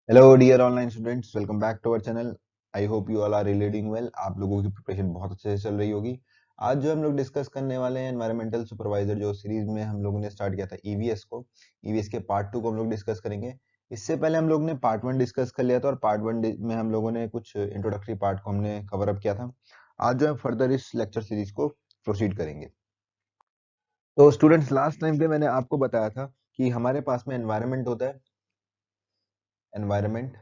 Hello dear online students, welcome back to our channel. I hope you all are really doing well. आप लोगों की preparation बहुत अच्छे से चल रही होगी। आज जो हम लोग डिस्कस करने वाले हैं एनवायरमेंटल सुपरवाइजर, जो सीरीज में हम लोगों ने स्टार्ट किया था ईवीएस को, ईवीएस के पार्ट 2 को हम लोग डिस्कस करेंगे। इससे पहले हम लोग ने पार्ट 1 डिस्कस कर लिया था और पार्ट 1 में हम लोगों ने कुछ इंट्रोडक्टरी पार्ट को हमने कवर अप किया था। आज जो है फर्दर इस लेक्चर सीरीज को प्रोसीड करेंगे। तो स्टूडेंट्स, लास्ट टाइम पे मैंने आपको बताया था कि हमारे पास में एनवायरमेंट होता है, एनवायरमेंट।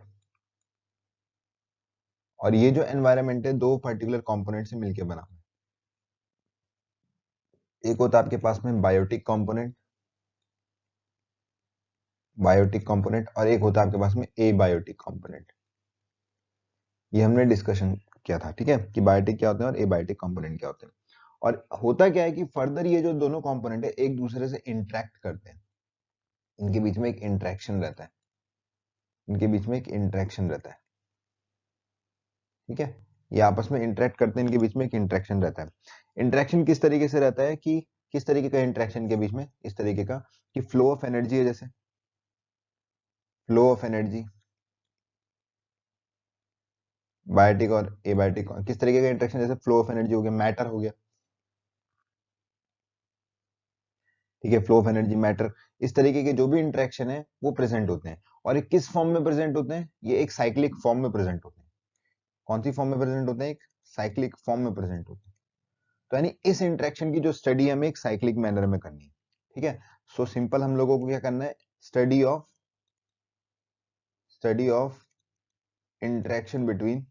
और ये जो एनवायरनमेंट है दो पर्टिकुलर कंपोनेंट से मिलकर बना है। एक होता है आपके पास में बायोटिक कंपोनेंट, बायोटिक कंपोनेंट, और एक होता है आपके पास में एबायोटिक कंपोनेंट। ये हमने डिस्कशन किया था, ठीक है, कि बायोटिक क्या होते हैं और एबायोटिक कंपोनेंट क्या होते हैं। और होता क्या है कि फर्दर ये जो दोनों कंपोनेंट है एक दूसरे से इंटरेक्ट करते हैं। इनके बीच में एक इंटरेक्शन रहता है, इनके बीच में एक इंटरेक्शन रहता है, ठीक है। ये आपस में इंटरेक्ट करते हैं, इनके बीच में एक इंटरेक्शन रहता है। इंटरेक्शन किस तरीके से रहता है कि किस तरीके का इंटरेक्शन के बीच में, इस तरीके का कि फ्लो ऑफ एनर्जी है, जैसे फ्लो ऑफ एनर्जी, बायोटिक और एबायोटिक किस तरीके का इंटरेक्शन, जैसे फ्लो ऑफ एनर्जी हो गया, मैटर हो गया, ठीक है, फ्लो ऑफ एनर्जी, मैटर, इस तरीके के जो भी इंटरेक्शन है वो प्रेजेंट होते हैं। और ये किस फॉर्म में प्रेजेंट होते हैं? ये एक साइक्लिक फॉर्म में प्रेजेंट होते हैं। कौन सी फॉर्म में प्रेजेंट होते हैं? एक साइक्लिक फॉर्म में प्रेजेंट होते हैं। तो यानी इस इंटरेक्शन की जो स्टडी हमें एक साइक्लिक मैनर में करनी है, ठीक है। सो सिंपल हम लोगों को क्या करना है? Study of interaction between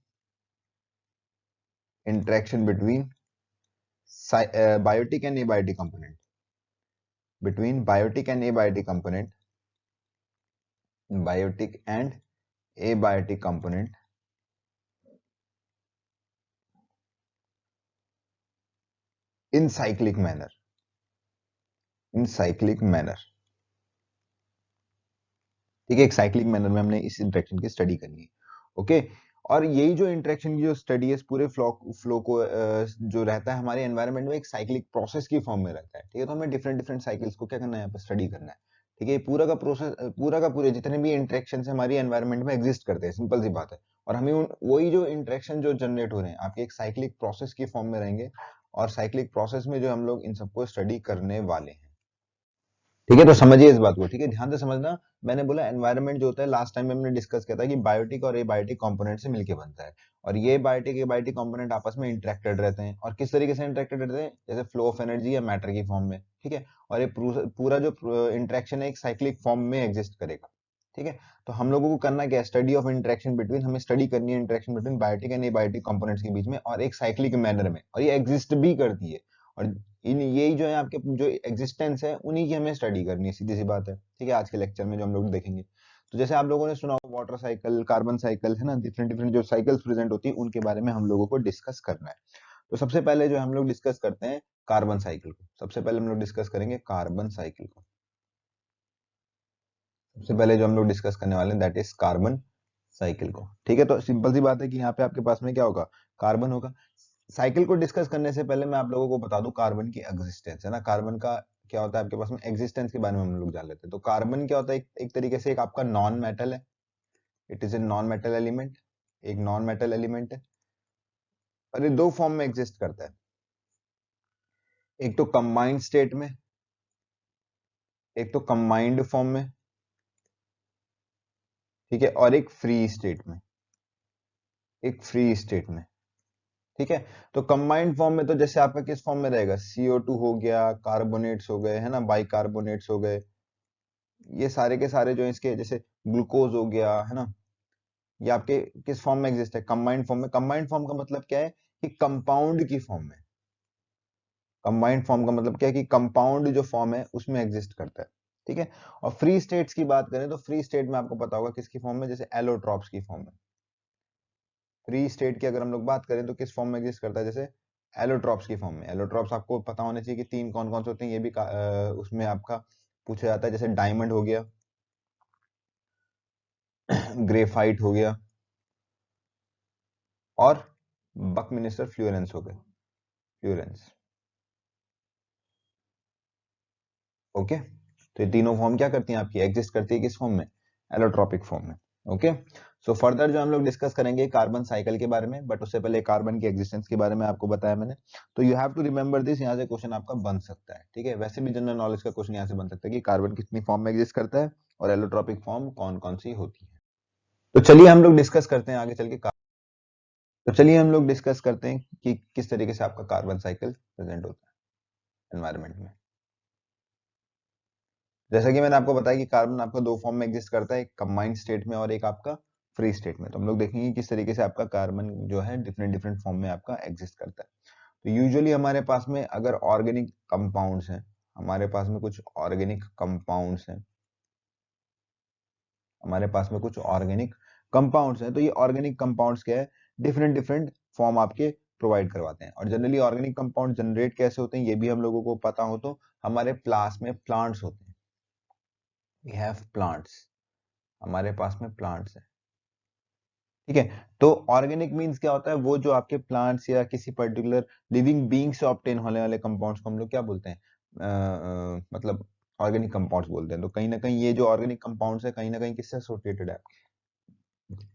biotic and abiotic component, between biotic and abiotic component, biotic and abiotic component in cyclic manner, in cyclic manner, ठीक है। एक साइक्लिक मैनर में हमने इस इंटरेक्शन की स्टडी करनी है, ओके। और यही जो इंटरेक्शन की जो स्टडी है, इस पूरे फ्लो को जो रहता है हमारे एनवायरनमेंट में एक साइक्लिक प्रोसेस की फॉर्म में रहता है, ठीक है। तो हमें डिफरेंट डिफरेंट साइकिल्स को क्या करना है? यहाँ पे स्टडी करना है, ठीक है। पूरा का प्रोसेस, पूरा का पूरे जितने भी इंटरेक्शन हमारी एनवायरनमेंट में एग्जिस्ट करते हैं, सिंपल सी बात है। और हमें वही जो इंटरेक्शन जो जनरेट हो रहे हैं आपके एक साइक्लिक प्रोसेस की फॉर्म में रहेंगे। और साइक्लिक प्रोसेस में जो हम लोग इन सबको स्टडी करने वाले हैं, ठीक है। तो समझिए इस बात को, ठीक है, ध्यान से समझना। मैंने बोला एनवायरनमेंट जो होता है, लास्ट टाइम में हमने डिस्कस किया था कि बायोटिक और एबायोटिक कंपोनेंट से मिलकर बनता है। और ये बायोटिक एबायोटिक कंपोनेंट आपस में इंटरेक्टेड रहते हैं। और किस तरीके से इंटरेक्टेड रहते हैं? जैसे फ्लो ऑफ एनर्जी या मैटर की फॉर्म में, ठीक है। और ये पूरा जो इंटरेक्शन है एक साइक्लिक फॉर्म में एग्जिस्ट करेगा, ठीक है। तो हम लोगों को करना क्या है? स्टडी ऑफ इंटरेक्शन बिटवीन, हमें स्टडी करनी है interaction between biotic and abiotic components के बीच में, और एक साइक्लिक मैनर में, और ये एग्जिस्ट भी करती है। और इन यही जो है आपके जो एग्जिस्टेंस है उन्हीं की हमें स्टडी करनी है, सीधी सी बात है, ठीक है। आज के लेक्चर में जो हम लोग देखेंगे, तो जैसे आप लोगों ने सुना वाटर साइकिल, कार्बन साइकिल, है ना, डिफरेंट डिफरेंट जो साइकिल्स प्रेजेंट होती है उनके बारे में हम लोगों को डिस्कस करना है। तो सबसे पहले जो हम लोग डिस्कस करते हैं कार्बन साइकिल को। सबसे पहले हम लोग डिस्कस करेंगे कार्बन साइकिल को। सबसे पहले जो हम लोग डिस्कस करने वाले हैं दैट इज कार्बन साइकिल को, ठीक है। तो सिंपल सी बात है कि यहाँ पे आपके पास में क्या होगा? कार्बन होगा। साइकिल को डिस्कस करने से पहले मैं आप लोगों को बता दूं कार्बन की एग्जिस्टेंस, है ना, कार्बन का क्या होता है आपके पास में, एग्जिस्टेंस के बारे में हम लोग जान लेते हैं। तो कार्बन क्या होता है? एक तरीके से एक आपका नॉन मेटल है। It is a non metal element, एक नॉन मेटल एलिमेंट है। और ये दो फॉर्म में एग्जिस्ट करता है, एक तो कंबाइंड स्टेट में, एक तो कंबाइंड फॉर्म में, ठीक है, और एक फ्री स्टेट में, एक फ्री स्टेट में, ठीक है। तो कंबाइंड फॉर्म में तो जैसे आपका किस फॉर्म में रहेगा? CO2 हो गया, कार्बोनेट्स हो गए, है ना, बाइकार्बोनेट्स हो गए, ये सारे के सारे जो इसके, जैसे ग्लूकोज हो गया, है ना, ये आपके किस फॉर्म में एग्जिस्ट है? कंबाइंड फॉर्म में। कंबाइंड फॉर्म का मतलब क्या है? कि कंपाउंड की फॉर्म में। कंबाइंड फॉर्म का मतलब क्या है? कि कंपाउंड जो फॉर्म है उसमें एग्जिस्ट करता है, ठीक है। और फ्री स्टेट्स की बात करें तो फ्री स्टेट में आपको पता होगा किसकी फॉर्म में? जैसे एलोट्रॉप्स की फॉर्म में। फ्री स्टेट की अगर हम लोग बात करें तो किस फॉर्म में एग्जिस्ट करता है? जैसे एलोट्रॉप्स की फॉर्म में। एलोट्रॉप्स आपको पता होने चाहिए कि तीन कौन कौन से होते हैं, ये भी उसमें आपका पूछा जाता है। जैसे डायमंड हो गया, ग्रेफाइट हो गया, और बकमिनिस्टर फ्लोरेंस हो गए, फ्लोरेंस, ओके। तो ये तीनों फॉर्म क्या करती हैं? आपकी एग्जिस्ट करती है किस फॉर्म में? एलोट्रॉपिक फॉर्म में, ओके। सो फर्दर जो हम लोग डिस्कस करेंगे कार्बन साइकिल के बारे में, बट उससे पहले कार्बन की एग्जिस्टेंस के बारे में आपको बताया मैंने। तो you have to remember this, यहाँ से क्वेश्चन आपका बन सकता है, ठीक है। वैसे भी जनरल नॉलेज का क्वेश्चन यहाँ से बन सकता है कि कार्बन कितनी फॉर्म में एग्जिस्ट करता है और एलोट्रॉपिक फॉर्म कौन कौन सी होती है। तो चलिए हम लोग डिस्कस करते हैं आगे चल के। तो चलिए हम लोग डिस्कस करते हैं कि किस तरीके से आपका कार्बन साइकिल प्रेजेंट होता है एनवायरनमेंट में। जैसा कि मैंने आपको बताया कि कार्बन आपका दो फॉर्म में एग्जिस्ट करता है, एक कंबाइंड स्टेट में और एक आपका फ्री स्टेट में। तो हम लोग देखेंगे किस तरीके से आपका कार्बन जो है डिफरेंट डिफरेंट फॉर्म में आपका एग्जिस्ट करता है। तो यूजुअली हमारे पास में अगर ऑर्गेनिक कंपाउंड्स हैं, हमारे पास में कुछ ऑर्गेनिक कंपाउंड्स हैं, हमारे पास में कुछ ऑर्गेनिक कंपाउंड्स हैं, तो ये ऑर्गेनिक कंपाउंड्स क्या है, डिफरेंट डिफरेंट फॉर्म आपके प्रोवाइड करवाते हैं। और जनरली ऑर्गेनिक कंपाउंड जनरेट कैसे होते हैं ये भी हम लोगों को पता हो, तो हमारे प्लास में प्लांट्स होते हैं, वी हैव प्लांट्स, हमारे पास में प्लांट्स है, ठीक है। तो ऑर्गेनिक मींस क्या होता है, वो जो आपके प्लांट्स या किसी पर्टिकुलर लिविंग बीइंग से ऑब्टेन होने वाले कंपाउंड्स को हम लोग क्या बोलते हैं, मतलब ऑर्गेनिक कंपाउंड्स बोलते हैं। तो कहीं ना कहीं ये जो ऑर्गेनिक कंपाउंड्स है कहीं ना कहीं किससे एसोसिएटेड है,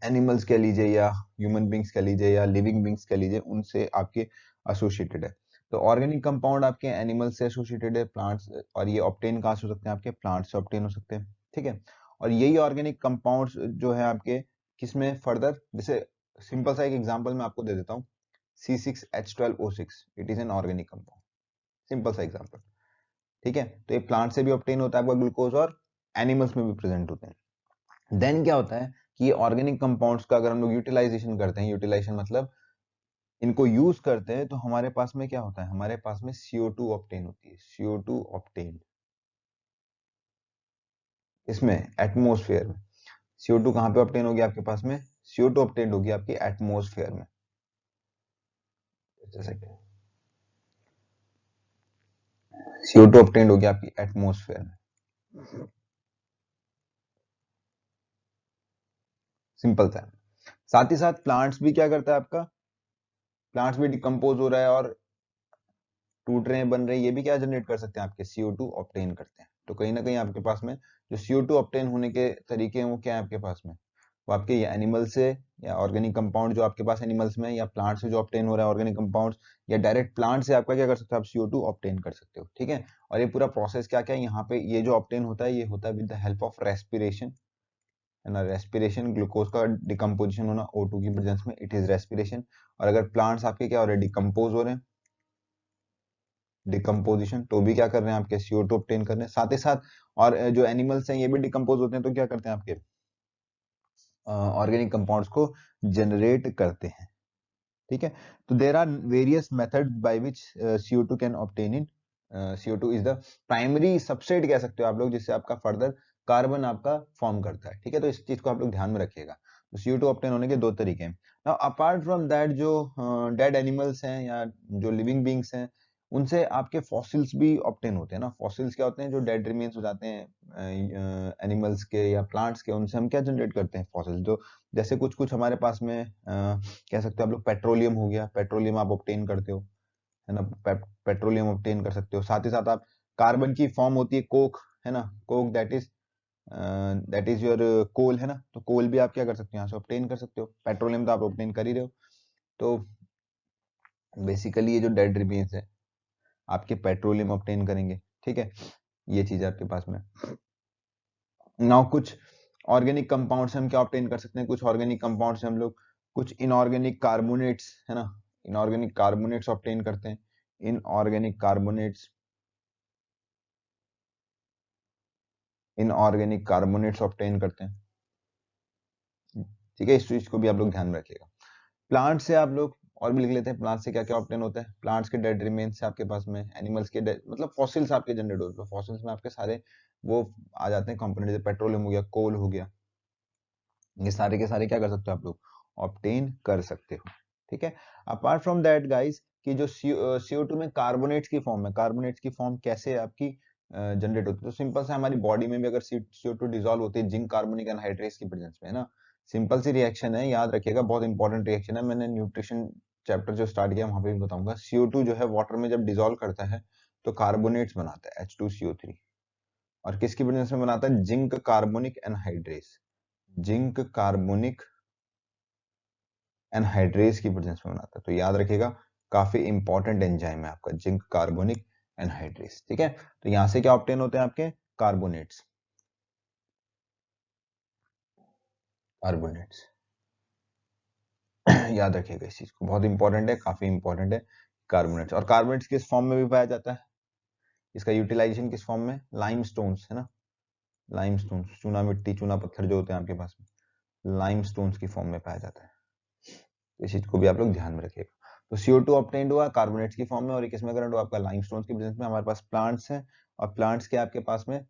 एनिमल्स कह लीजिए या ह्यूमन बींग्स कह लीजिए या लिविंग बींग्स कह लीजिए, उनसे आपके एसोसिएटेड है। तो ऑर्गेनिक कंपाउंड आपके एनिमल से एसोसिएटेड है, प्लांट्स, और ये ऑब्टेन कहाँ से हो सकते हैं, आपके प्लांट से ऑब्टेन हो सकते हैं, ठीक है। और यही ऑर्गेनिक कंपाउंड्स जो है आपके किसमें फर्दर, जैसे सिंपल सा एक एग्जांपल मैं आपको दे देता हूँ, C6H12O6, it is an organic compound, simple सा एग्जांपल, ठीक है। तो ये प्लांट से भी ऑब्टेन होता है आपका ग्लूकोज, और एनिमल्स में भी प्रेजेंट होते हैं। देन क्या होता है कि ये ऑर्गेनिक कंपाउंड्स का अगर हम लोग यूटिलाइजेशन करते हैं, यूटिलाइजेशन मतलब इनको यूज करते हैं, तो हमारे पास में क्या होता है, हमारे पास में CO2 ऑब्टेन होती है, CO2 ऑब्टेन इसमें एटमोस्फेयर में। CO2 कहां पे ऑब्टेन होगी आपके पास में, CO2 ऑब्टेन होगी आपकी एटमोस्फेयर में, जैसे कि CO2 ऑब्टेन होगी आपकी एटमोस्फेयर में, सिंपल सा। साथ ही साथ प्लांट्स भी क्या करता है आपका, प्लांट्स भी डिकम्पोज हो रहा है और टूट रहे हैं, बन रहे हैं, ये भी क्या जनरेट कर सकते हैं, आपके CO2 ऑब्टेन करते हैं। तो कहीं ना कहीं आपके पास में जो CO2 ऑब्टेन होने के तरीके हैं वो क्या है आपके पास में, वो आपके या एनिमल से, या ऑर्गेनिक कंपाउंड जो आपके पास एनिमल्स में या प्लांट से जो ऑब्टेन हो रहा है ऑर्गेनिक कंपाउंड्स, या डायरेक्ट प्लांट से आपका क्या कर सकते हो, आप CO2 ऑब्टेन कर सकते हो, ठीक है। और ये पूरा प्रोसेस क्या क्या है, यहाँ पे ये जो ऑब्टेन होता है ये होता है with the help of respiration, है ना। रेस्पिरेशन, ग्लूकोज का डिकम्पोजिशन होना O2 की प्रेजेंस में, इट इज रेस्पिरेशन। और अगर प्लांट्स आपके क्या हो रहे हैं, डिकम्पोज हो रहे हैं, डिकम्पोजिशन, तो भी क्या कर रहे हैं आपके CO2 ऑब्टेन कर रहे हैं, साथ ही साथ और जो एनिमल्स हैं ये भी डिकम्पोज होते हैं, तो क्या करते हैं आपके ऑर्गेनिक कंपाउंड्स को जनरेट करते हैं, ठीक है। तो there are various method by which CO2 can obtain in, CO2 is the primary substrate कह सकते हो आप लोग, जिससे आपका फर्दर कार्बन आपका फॉर्म करता है, ठीक है। तो इस चीज को आप लोग ध्यान में रखिएगा। तो CO2 ऑब्टेन होने के दो तरीके हैं। नाउ अपार्ट फ्रॉम दैट, जो डेड एनिमल्स हैं या जो लिविंग बींग्स हैं, उनसे आपके फॉसिल्स भी ऑब्टेन होते हैं ना। फॉसिल्स क्या होते हैं, जो डेड रिमेन्स हो जाते हैं एनिमल्स के या प्लांट्स के, उनसे हम क्या जनरेट करते हैं, फॉसिल्स। जो जैसे कुछ कुछ हमारे पास में कह सकते हो आप लोग, पेट्रोलियम हो गया, पेट्रोलियम आप ऑब्टेन करते हो, है ना। पेट्रोलियम ऑब्टेन कर सकते हो। साथ ही साथ आप कार्बन की फॉर्म होती है कोक, है ना, कोक, दैट इज योर कोल, है ना। तो कोल भी आप क्या कर सकते हो, यहाँ से ऑब्टेन कर सकते हो। पेट्रोलियम तो आप ऑब्टेन कर ही रहे हो। तो बेसिकली ये जो डेड रिमेन्स है आपके पेट्रोलियम ऑब्टेन करेंगे, ठीक है। ये चीज है आपके पास में। नाउ कुछ ऑर्गेनिक कंपाउंड्स हम क्या ऑब्टेन कर सकते हैं, कुछ ऑर्गेनिक कंपाउंड्स हम लोग कुछ इनऑर्गेनिक कार्बोनेट्स, है ना, इनऑर्गेनिक कार्बोनेट्स ऑब्टेन करते हैं, inorganic carbonates, inorganic carbonates obtain करते हैं, ठीक है। इस चीज को भी आप लोग ध्यान में रखिएगा। प्लांट से आप लोग और भी लिख लेते हैं, प्लांट से क्या क्या ऑब्टेन होता है, प्लांट्स के डेड रिमेन्स से आपके पास में, एनिमल्स के डेड मतलब फॉसिल्स आपके जनरेट होते हैं। फॉसिल्स में आपके सारे वो आ जाते हैं कंपोनेंट, जैसे पेट्रोलियम हो गया, कोल हो गया, ये सारे के सारे क्या कर सकते हो आप लोग, ऑब्टेन कर सकते हो, ठीक है। अपार्ट फ्रॉम दैट गाइस, कि जो CO2 में कार्बोनेट्स की फॉर्म है, कार्बोनेट्स की फॉर्म कैसे आपकी जनरेट होती है, तो सिंपल से हमारी बॉडी में भी अगर CO2 डिसॉल्व होती है जिंक कार्बोनिक एनहाइड्रेस की प्रेजेंस में, है ना। सिंपल सी रिएक्शन है, याद रखिएगा, बहुत इंपॉर्टेंट रिएक्शन है। मैंने न्यूट्रिशन चैप्टर जो स्टार्ट किया वहां पे भी बताऊंगा। CO2 जो है वाटर में जब डिसॉल्व करता है तो कार्बोनेट्स बनाता है, H2CO3, और किसकी प्रेजेंस में बनाता है, zinc carbonic anhydrase, zinc carbonic anhydrase की प्रेजेंस में बनाता है। तो याद रखिएगा, काफी इंपॉर्टेंट एंजाइम है आपका जिंक कार्बोनिक एनहाइड्रेज। ठीक है, तो यहां से क्या ऑब्टेन होते हैं आपके कार्बोनेट्स। कार्बोनेट्स याद रखिएगा इस चीज को, बहुत इंपॉर्टेंट है, काफी इंपॉर्टेंट है कार्बोनेट्स। और कार्बोनेट्स किस फॉर्म में भी पाया जाता है, इसका यूटिलाइजेशन किस फॉर्म में, लाइमस्टोन्स है ना, लाइमस्टोन्स, चूना मिट्टी, चूना पत्थर जो होते हैं आपके पास में, लाइमस्टोन्स की फॉर्म में पाया जाता है। इस चीज को भी आप लोग ध्यान में रखिएगा। तो CO2 ऑब्टेन्ड हुआ कार्बोनेट्स की फॉर्म में, और किसमें करंट हुआ आपका लाइमस्टोन्स की प्रेजेंस में। हमारे पास प्लांट्स हैं, और प्लांट्स के आपके पास में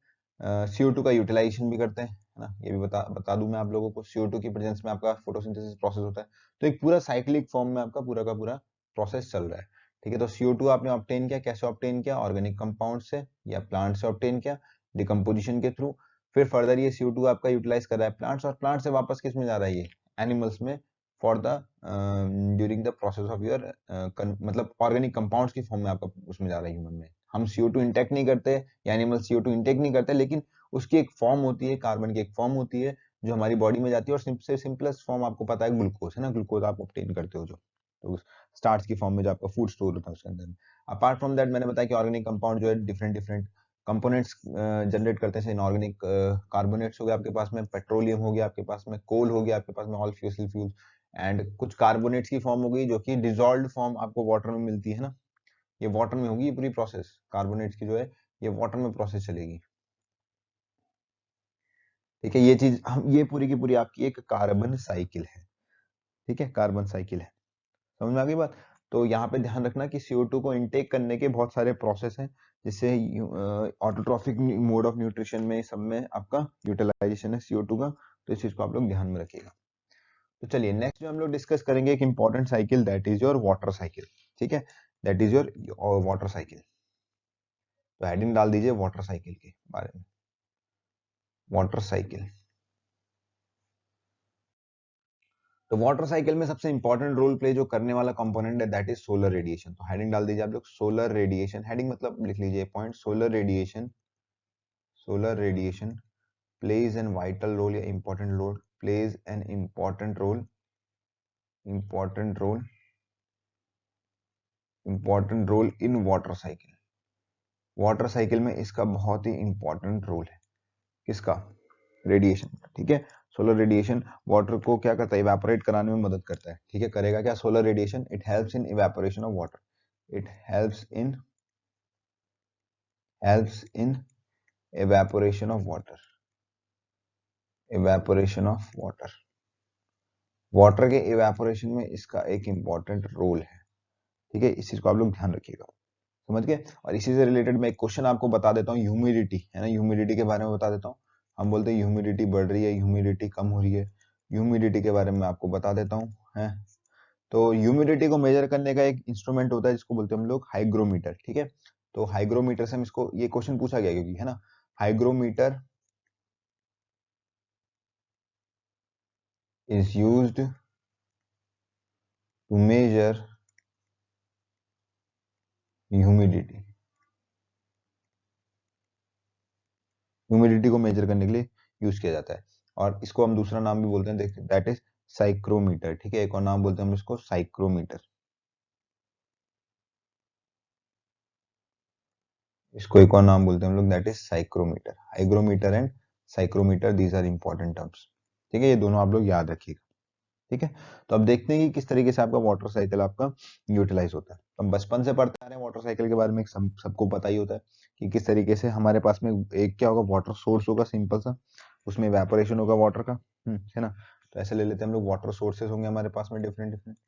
CO2 का यूटिलाइजेशन भी करते हैं, है ना, ये भी बता दूं मैं आप लोगों को। CO2 की प्रेजेंस में आपका फोटोसिंथेसिस प्रोसेस होता है। तो एक पूरा साइक्लिक फॉर्म में आपका पूरा का पूरा प्रोसेस चल रहा है। ठीक है, तो CO2 आपने ऑब्टेन किया, कैसे ऑब्टेन किया, ऑर्गेनिक कंपाउंड से या प्लांट से ऑब्टेन किया, डिकम्पोजिशन के थ्रू। फिर फर्दर ये CO2 आपका यूटिलाइज कर रहा है प्लांट्स, और प्लांट से वापस किस में जा रहा है, ये एनिमल्स में, for the during the process of your मतलब ऑर्गेनिक कंपाउंड्स की फॉर्म में आपका उसमें जा रहा है ह्यूमन में। हम CO2 इंटेक नहीं करते या एनिमल CO2 इंटेक नहीं करते, लेकिन उसकी एक फॉर्म होती है, कार्बन की एक फॉर्म होती है जो हमारी बॉडी में जाती है, और सबसे सिंपलेस्ट फॉर्म आपको पता है ग्लूकोज, है ना, ग्लूकोज आप ऑब्टेन करते हो जो, तो स्टार्च की फॉर्म में जो आपका फूड स्टोर होता है उसके अंदर। अपार्ट फ्रॉम दैट मैंने बताया कि ऑर्गेनिक कंपाउंड जो है डिफरेंट डिफरेंट कंपोनेंट्स जनरेट करते हैं। इनऑर्गेनिक कार्बोनेट्स हो गया आपके पास में, पेट्रोलियम हो गया आपके पास में, कोल हो गया आपके पास में, ऑल फ्यूसल फ्यूल, एंड कुछ कार्बोनेट्स की फॉर्म हो गई जो कि डिजॉल्व्ड फॉर्म आपको वाटर में मिलती है ना, ये वाटर में होगी ये पूरी प्रोसेस, कार्बोनेट्स की जो है ये वाटर में प्रोसेस चलेगी। ठीक है, ये चीज हम, ये पूरी की पूरी आपकी एक कार्बन साइकिल है। ठीक है, कार्बन साइकिल है, समझ में आ गई बात। तो यहाँ पे ध्यान रखना कि CO2 को इनटेक करने के बहुत सारे प्रोसेस हैं, जिससे ऑटोट्रॉफिक मोड ऑफ न्यूट्रिशन में सब में आपका यूटिलाइजेशन है CO2 का। तो इस चीज को आप लोग ध्यान में रखिएगा। तो चलिए नेक्स्ट जो हम लोग डिस्कस करेंगे एक important cycle, that is your water cycle. ठीक है, that is your water cycle. तो हेडिंग डाल दीजिए वाटर साइकिल के बारे में, वाटर साइकिल। तो वाटर साइकिल में सबसे इंपॉर्टेंट रोल प्ले जो करने वाला कंपोनेंट है दैट इज सोलर रेडिएशन। तो हेडिंग डाल दीजिए आप लोग सोलर रेडिएशन, हेडिंग मतलब लिख लीजिए point, solar radiation, solar radiation plays an vital role या important role, plays an important role, important role, important role in water cycle. Water cycle में इसका बहुत ही इंपॉर्टेंट रोल है, किसका, रेडिएशन। ठीक है, सोलर रेडिएशन वाटर को क्या करता है, इवेपोरेट कराने में मदद करता है। ठीक है, करेगा क्या solar radiation, it helps in evaporation of water, it helps in evaporation of water, evaporation of water, water के इवेपोरेशन में इसका एक इंपॉर्टेंट रोल है। ठीक है, इस चीज को आप लोग ध्यान रखिएगा, समझ गए। और इसी से रिलेटेड मैं एक क्वेश्चन आपको बता देता हूँ, ह्यूमिडिटी है ना, ह्यूमिडिटी के बारे में बता देता हूँ। हम बोलते हैं ह्यूमिडिटी बढ़ रही है, ह्यूमिडिटी कम हो रही है, ह्यूमिडिटी के बारे में आपको बता देता हूँ है। तो ह्यूमिडिटी को मेजर करने का एक इंस्ट्रूमेंट होता है जिसको बोलते हैं हम लोग हाइग्रोमीटर। ठीक है, तो हाइग्रोमीटर से हम इसको, ये क्वेश्चन पूछा गया क्योंकि, है ना, hygrometer is used to measure humidity, humidity को मेजर करने के लिए यूज किया जाता है। और इसको हम दूसरा नाम भी बोलते हैं, देखते दैट इज साइक्रोमीटर। ठीक है, एक और नाम बोलते हैं हम इसको साइक्रोमीटर, इसको एक और नाम बोलते हैं हम लोग, that is psychrometer. Hygrometer and psychrometer, these are important terms. ठीक है, ये दोनों आप लोग याद रखिएगा। ठीक है, तो अब देखते हैं कि किस तरीके से आपका वाटर साइकिल आपका यूटिलाइज होता है। तो हम बचपन से पढ़ते आ रहे हैं वाटर साइकिल के बारे में, सबको पता ही होता है कि किस तरीके से हमारे पास में एक क्या होगा, वाटर सोर्स होगा सिंपल सा, उसमें इवेपोरेशन होगा वाटर का, है ना। तो ऐसे ले लेते हैं हम लोग, वाटर सोर्सेज होंगे हमारे पास में different different,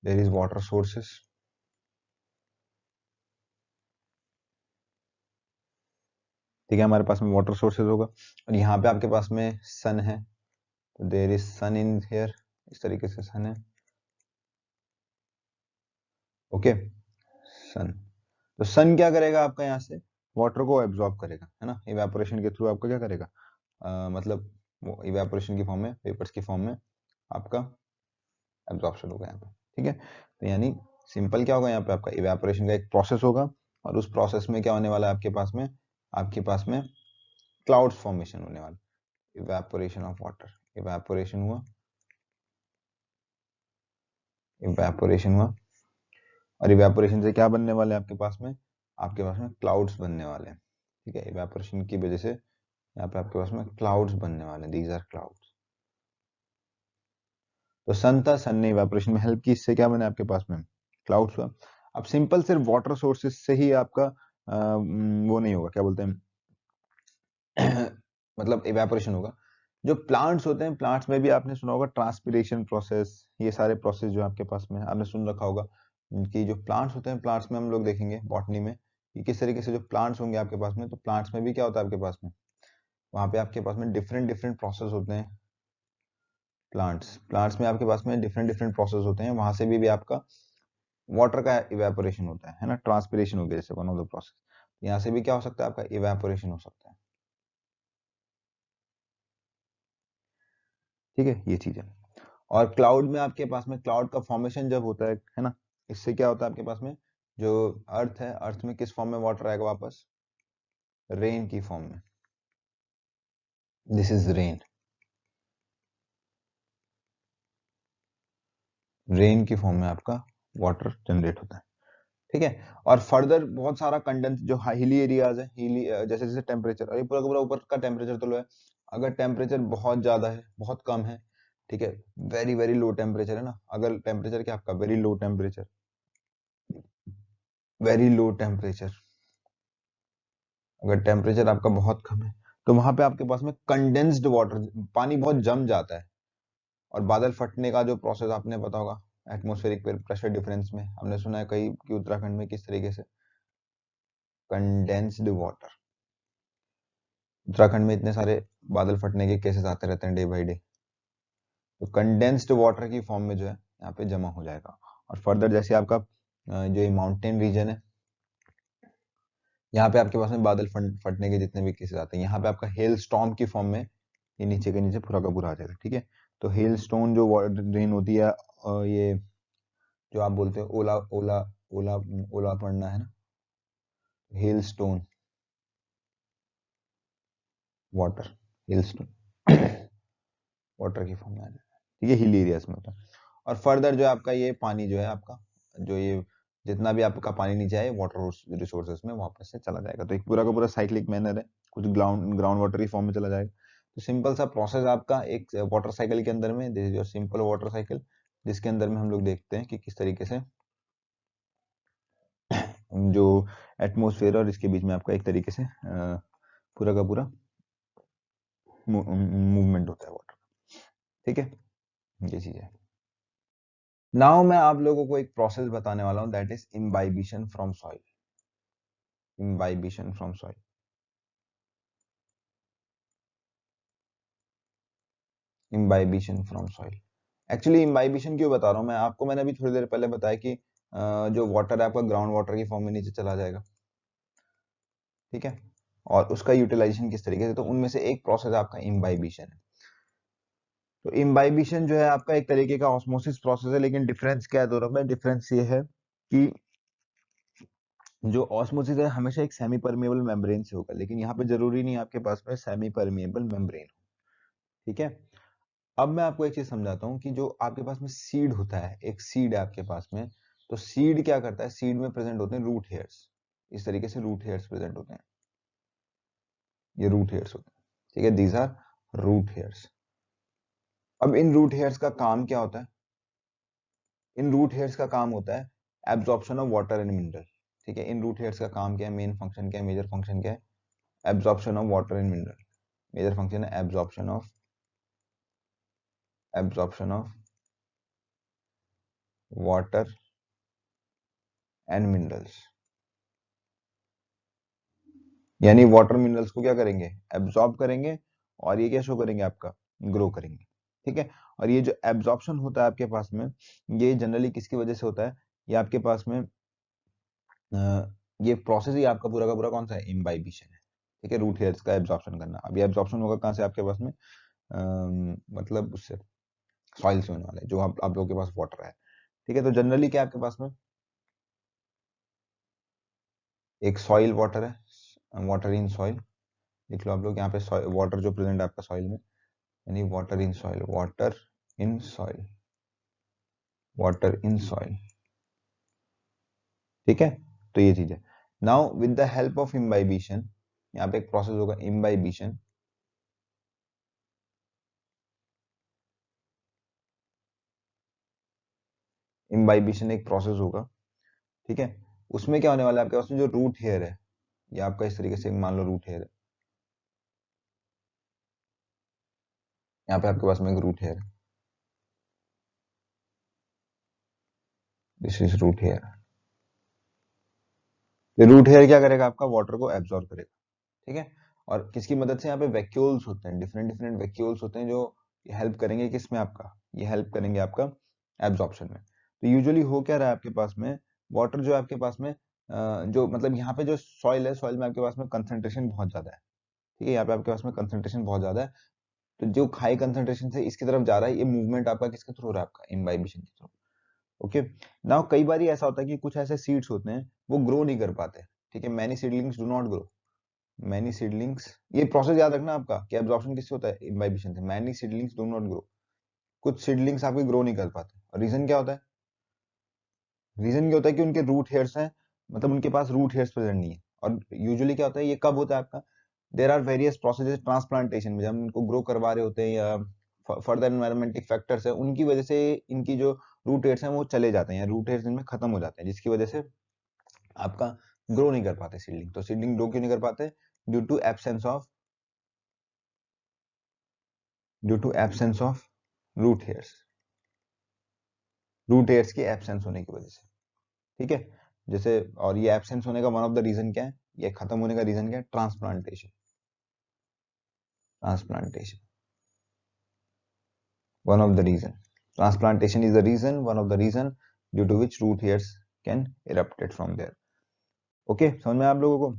there is water sources. ठीक है, हमारे पास में वाटर सोर्सेज होगा, और यहाँ पे आपके पास में सन है, तो there is sun in here, इस तरीके से सन है। ओके, सन, तो सन क्या करेगा आपका, यहाँ से वाटर को एब्जॉर्ब करेगा, है ना, इवेपोरेशन के थ्रू आपका क्या करेगा, मतलब वो इवेपोरेशन की फॉर्म में, वेपर्स की फॉर्म में आपका एब्जॉर्प्शन होगा यहाँ पे। ठीक है, तो यानी सिंपल क्या होगा, यहाँ पे आपका इवेपोरेशन का एक प्रोसेस होगा, और उस प्रोसेस में क्या होने वाला है आपके पास में, आपके पास में क्लाउड्स फॉर्मेशन होने वाला, इवेपोरेशन ऑफ वाटर, इवेपोरेशन हुआ, इवेपोरेशन हुआ, और इवेपोरेशन से क्या बनने वाले हैं आपके पास में क्लाउड्स बनने वाले हैं, ठीक है। इवेपोरेशन की वजह से यहाँ पे आपके पास में क्लाउड्स बनने वाले हैं, दीज आर क्लाउड्स। तो सन था, सन ने इवेपोरेशन में हेल्प की, इससे क्या बने आपके पास में क्लाउड्स हुआ। अब सिंपल सिर्फ वाटर सोर्सेज से ही आपका वो नहीं होगा, क्या बोलते हैं मतलब इवेपोरेशन होगा। जो प्लांट्स होते हैं, प्लांट्स में भी आपने सुना होगा ट्रांसपिरेशन प्रोसेस, ये सारे प्रोसेस जो आपके पास में आपने सुन रखा होगा कि जो प्लांट्स होते हैं, प्लांट्स में हम लोग देखेंगे बॉटनी में कि किस तरीके से जो प्लांट्स होंगे आपके पास में, तो प्लांट्स में भी क्या होता है आपके पास में, वहां पे आपके पास में डिफरेंट डिफरेंट प्रोसेस होते हैं। प्लांट्स प्लांट्स में आपके पास में डिफरेंट डिफरेंट प्रोसेस होते हैं, वहां से भी आपका वाटर का इवेपोरेशन होता है ना, ट्रांसपिरेशन हो गया जैसे वन ऑफ द प्रोसेस। यहाँ से भी क्या हो सकता है आपका इवेपोरेशन हो सकता है, ठीक है, ये चीज है। और क्लाउड में आपके पास में क्लाउड का फॉर्मेशन जब होता है ना, इससे क्या होता है आपके पास में, जो अर्थ है, अर्थ में किस फॉर्म में वाटर आएगा वापस, रेन की फॉर्म में, दिस इज रेन, रेन की फॉर्म में आपका वाटर जनरेट होता है, ठीक है। और फर्दर बहुत सारा कंडेंस जो हिली एरियाज है, हिली जैसे जैसे टेम्परेचर, और ये पूरा का पूरा ऊपर का टेम्परेचर तो लो है, अगर टेम्परेचर बहुत ज्यादा है, बहुत कम है, ठीक है, वेरी वेरी लो टेम्परेचर है ना, अगर टेम्परेचर क्या आपका very low temperature, very low temperature, अगर टेम्परेचर आपका बहुत कम है, तो वहां पे आपके पास में कंडेंस्ड वाटर, पानी बहुत जम जाता है, और बादल फटने का जो प्रोसेस आपने पता होगा एटमॉस्फेरिक प्रेशर डिफरेंस में, हमने सुना है कहीं कि उत्तराखंड में किस तरीके से कंडेंस्ड वाटर, उत्तराखंड में इतने सारे बादल फटने के केसेस आते रहते हैं डे बाई डे, तो कंडेंस्ड वाटर की फॉर्म में जो है यहाँ पे जमा हो जाएगा। और फर्दर जैसे आपका जो ये माउंटेन रीजन है, यहाँ पे आपके पास में बादल फटने के जितने भी केसेस आते हैं, यहाँ पे आपका हेल स्टॉर्म की फॉर्म में ये नीचे के नीचे पूरा का पूरा आ जाएगा, ठीक है। तो हेल स्टोन जो रेन होती है, ये जो आप बोलते हो ओला ओला ओला ओला पड़ना है ना, hello stone water, hello stone water की फॉर्म में आ जाएगा, ठीक है, हिल एरियाज में होता है। और फर्दर जो आपका ये पानी जो है आपका, जो ये जितना भी आपका पानी नीचे आए वाटर रिसोर्सेज में वापस से चला जाएगा, तो एक पूरा का पूरा साइक्लिक मैनर है, कुछ ग्राउंड ग्राउंड वाटर की फॉर्म में चला जाएगा। तो सिंपल सा प्रोसेस आपका एक वाटर साइकिल के अंदर में, this is your simple water cycle, जिसके अंदर में हम लोग देखते हैं कि किस तरीके से जो एटमोसफेयर और इसके बीच में आपका एक तरीके से पूरा का पूरा मूवमेंट होता है वाटर, ठीक है, ये चीज है। नाउ मैं आप लोगों को एक प्रोसेस बताने वाला हूं, that is imbibition from soil, imbibition from soil, imbibition from soil. Actually imbibition क्यों बता रहा हूं मैं आपको, मैंने अभी थोड़ी देर पहले बताया कि जो वाटर है आपका ग्राउंड वाटर की फॉर्म में नीचे चला जाएगा, ठीक है, और उसका यूटिलाइजेशन किस तरीके से, तो उनमें से एक प्रोसेस आपका इम्बाइबिशन है। तो इम्बाइबिशन जो है आपका एक तरीके का ऑस्मोसिस प्रोसेस है, लेकिन डिफरेंस क्या है दोनों में, डिफरेंस ये है कि जो ऑस्मोसिस है हमेशा एक सेमी परमेबल मेम्ब्रेन से होगा, लेकिन यहाँ पे जरूरी नहीं आपके पास में सेमी परमेबल मेम्ब्रेन हो, ठीक है। अब मैं आपको एक चीज समझाता हूँ कि जो आपके पास में सीड होता है, एक सीड है आपके पास में, तो सीड क्या करता है, सीड में प्रेजेंट होते हैं रूट हेयर्स, इस तरीके से रूट हेयर्स प्रेजेंट होते हैं, ये रूट हेयर्स होते हैं, ठीक है, दीज आर रूट हेयर्स। अब इन रूट हेयर्स का काम क्या होता है, इन रूट हेयर्स का काम होता है absorption of water and mineral, ठीक है, इन रूट हेयर्स का काम क्या है, मेन फंक्शन क्या है, मेजर फंक्शन क्या है, absorption of water and mineral, major function है absorption of water and minerals, यानी वाटर मिनरल्स को क्या करेंगे, एब्जॉर्ब करेंगे, और ये क्या शो करेंगे आपका, ग्रो करेंगे, ठीक है। और ये जो एब्जॉर्प्शन होता है आपके पास में, ये जनरली किसकी वजह से होता है, ये आपके पास में ये प्रोसेस ही आपका पूरा का पूरा कौन सा है, इम्बाइबिशन है, ठीक है, रूट हेयर्स का एब्जॉर्प्शन करना। अब ये एब्जॉर्प्शन होगा कहाँ से आपके पास में, मतलब उससे सॉइल से होने वाला है, जो आप लोगों के पास वाटर है, ठीक है। तो जनरली क्या आपके पास में एक सॉइल वाटर है, वाटर इन सॉइल, लिख लो आप लोग यहाँ पे वाटर जो प्रेजेंट है आपका सॉइल में, यानी water in soil, water in soil, water in soil, ठीक है। तो ये चीज है। Now with the help of imbibition, यहाँ पे एक प्रोसेस होगा इम्बाइबिशन, इम्बाइबिशन एक प्रोसेस होगा, ठीक है। उसमें क्या होने वाला है आपके पास में जो रूट हेयर है, ये आपका इस तरीके से मान लो रूट हेयर है, यहाँ पे आपके पास में एक root hair, this is root hair. ये रूट हेयर क्या करेगा, आपका वाटर को एब्जॉर्ब करेगा, ठीक है। और किसकी मदद से, यहाँ पे वैक्यूल्स होते हैं, डिफरेंट डिफरेंट वैक्यूल्स होते हैं जो हेल्प करेंगे किसमें आपका, ये हेल्प करेंगे आपका एब्जॉर्प्शन में। तो यूजुअली हो क्या रहा है आपके पास में, वाटर जो है आपके पास में जो मतलब यहाँ पे जो सॉइल है, सॉइल में आपके पास में कंसंट्रेशन बहुत ज्यादा है, ठीक है। यहाँ पे आपके पास में कंसंट्रेशन बहुत ज्यादा है, तो जो हाई कंसंट्रेशन से इसकी तरफ जा रहा है, ये मूवमेंट आपका किसके थ्रू हो रहा है, आपका इम्बाइबिशन के थ्रू। ओके। नाउ कई बार ऐसा होता है कि कुछ ऐसे सीड्स होते हैं वो ग्रो नहीं कर पाते, ठीक है। Many seedlings do not grow, many seedlings, ये प्रोसेस याद रखना आपका कि एब्जॉर्प्शन किससे होता है, इम्बाइबिशन से। Many seedlings do not grow, कुछ सीडलिंग्स आपके ग्रो नहीं कर पाते, और रीजन क्या होता है, रीजन क्या होता है कि उनके रूट हेयर्स हैं, मतलब उनके पास रूट हेयर्स प्रेजेंट नहीं है। और यूजुअली क्या होता है, ये कब होता है आपका, there are various processes transplantation में, जब हम इनको ग्रो करवा रहे होते हैं या फर्दर एनवायरमेंटिक फैक्टर्स है, उनकी वजह से इनकी जो रूट हेयर्स हैं वो चले जाते हैं, या रूट हेयर्स इनमें खत्म हो जाते हैं, जिसकी वजह से आपका ग्रो नहीं कर पाते सीडलिंग। तो सीडलिंग ग्रो क्यों नहीं कर पाते, due to absence of, due to absence of root hairs, root hairs की एब्सेंस होने की वजह से, ठीक है। जैसे, और ये एब्सेंस होने का वन ऑफ द रीजन क्या है, ये खत्म होने का रीजन क्या है, transplantation, transplantation, one of the reason, transplantation is the reason, one of the reason due to which root hairs can erupted from there। Okay, समझ में आप लोगों को।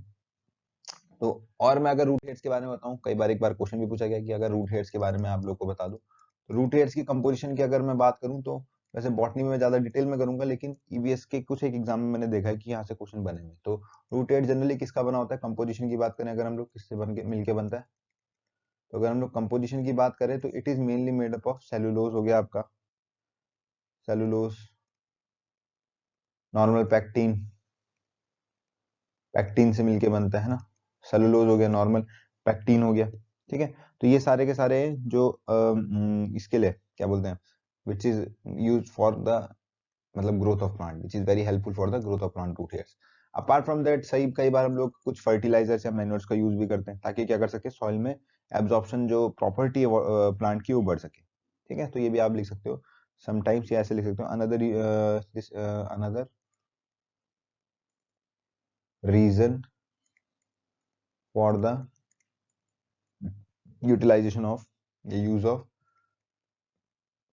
तो और मैं अगर रूट हेयर्स के बारे में बताऊं, कई बार एक बार क्वेश्चन भी पूछा गया कि अगर रूट हेयर्स के बारे में आप लोग को बता दो, तो रूट हेयर्स की कंपोजिशन की अगर मैं बात करूं, तो वैसे बॉटनी में मैं ज्यादा डिटेल में करूंगा, लेकिन ईवीएस के कुछ एक एग्जाम में मैंने देखा है कि यहाँ से क्वेश्चन बने हैं। तो रूट हेयर जनरली किसका बना होता है, कंपोजिशन की बात करें अगर हम लोग, किससे बन के मिलके बनता है, तो अगर हम लोग कंपोजिशन की बात करें तो it is mainly made up of cellulose, हो गया आपका सेलुलोज, नॉर्मल पैक्टीन, पैक्टीन से मिलके बनता है ना, सेलुलोज हो गया, नॉर्मल पैक्टीन हो गया, ठीक है। तो ये सारे के सारे जो इसके लिए क्या बोलते हैं, which is use for the मतलब growth of plant, which is very helpful for the growth of plant, root hairs. Apart from that, सही कई बार हम लोग कुछ फर्टिलाइजर्स या मैन्योर्स का यूज भी करते हैं, ताकि क्या कर सके, सॉइल में एब्जॉर्प्शन जो प्रॉपर्टी है प्लांट की वो बढ़ सके, ठीक है। तो ये भी आप लिख सकते हो, समटाइम्स ये ऐसे लिख सकते हो, another another reason for the utilization of, the use of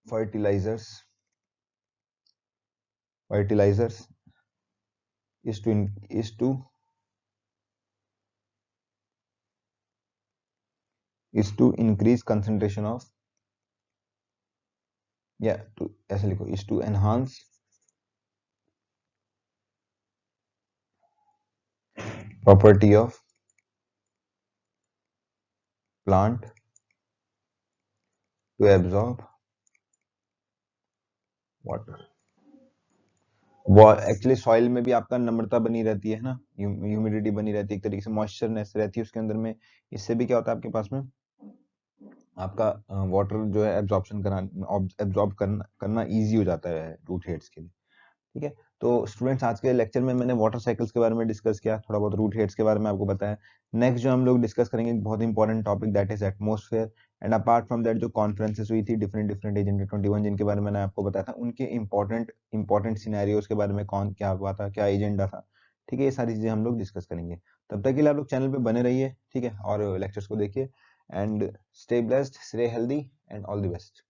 fertilizers, fertilizers is to increase concentration of, या to ऐसे लिखो, is to enhance property of plant to absorb water। वो एक्चुअली सॉइल में भी आपका नम्रता बनी रहती है ना, ह्यूमिडिटी बनी रहती है, एक तरीके से मॉइस्चरनेस रहती है उसके अंदर में। इससे भी क्या होता है आपके पास में, आपका वाटर जो है एब्जॉर्प्शन करना, एब्जॉर्ब करना इजी हो जाता है रूट हेड्स के लिए, ठीक है। तो स्टूडेंट्स, आज के लेक्चर में मैंने वाटर साइकिल्स के बारे में डिस्कस किया, थोड़ा बहुत रूट हेड्स के बारे में आपको बताया। नेक्स्ट जो हम लोग डिस्कस करेंगे एक बहुत important topic, that is atmosphere. And apart from that, जो कॉन्फ्रेंसेस हुई थी डिफरेंट डिफरेंट एजेंडा 21 जिनके बारे में मैंने आपको बताया था, उनके इंपॉर्टेंट सिनेरियोज के बारे में, कौन क्या हुआ था, क्या एजेंडा था, ठीक है। ये सारी चीजें हम लोग डिस्कस करेंगे। तब तक के लिए आप लोग चैनल पे बने रहिए, ठीक है, और लेक्चर्स को देखिए, and stay blessed, stay healthy, and all the best.